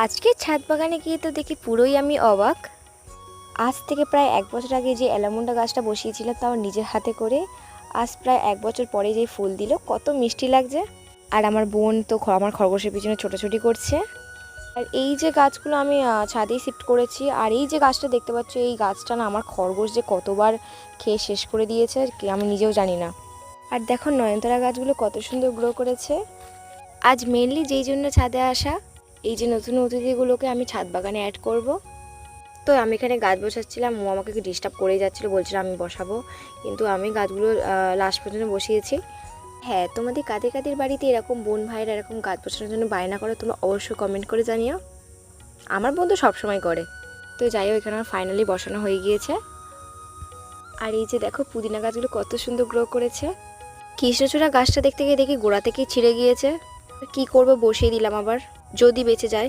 আজকে ছাদ বাগানে গিয়ে তো দেখি পুরোই আমি অবাক। আজ থেকে প্রায় 1 বছর আগে যে অ্যালামুন্ডা গাছটা বসিয়েছিলাম তাও নিজের হাতে করে, আজ প্রায় 1 বছর পরে যেই ফুল দিল, কত মিষ্টি লাগছে। আর আমার বোন তো আমার খরগোশের পিছনে ছোটাছুটি করছে। আর এই যে গাছগুলো আমি ছাদেই শিফট করেছি। আর এই যে গাছটা দেখতে পাচ্ছ, এই গাছটা না আমার খরগোশ যে কতবার খেয়ে শেষ করে দিয়েছে আর কি, আমি নিজেও জানি না। আর দেখো নয়নতারা গাছগুলো কত সুন্দর গ্রো করেছে। আজ মেনলি যেই জন্য ছাদে আসা, এই যে নতুন অতিথিগুলোকে আমি ছাদ বাগানে অ্যাড করব। তো আমি এখানে গাছ বসাচ্ছিলাম, ও আমাকে ডিস্টার্ব করেই যাচ্ছিলো, বলছিল আমি বসাবো, কিন্তু আমি গাছগুলো লাস্ট পর্যন্ত বসিয়েছি। হ্যাঁ, তোমাদের কাদের কাদের বাড়িতে এরকম বোন ভাইরা এরকম গাছ বসানোর জন্য বায়না করে, তোমরা অবশ্যই কমেন্ট করে জানিও। আমার বোন তো সবসময় করে। তো যাই হোক, এখানে আমার ফাইনালি বসানো হয়ে গিয়েছে। আর এই যে দেখো পুদিনা গাছগুলো কত সুন্দর গ্রো করেছে। কৃষ্ণচূড়া গাছটা দেখতে গিয়ে দেখি গোড়া থেকেই ছিঁড়ে গিয়েছে। কি করব, বসিয়ে দিলাম আবার, যদি বেঁচে যায়।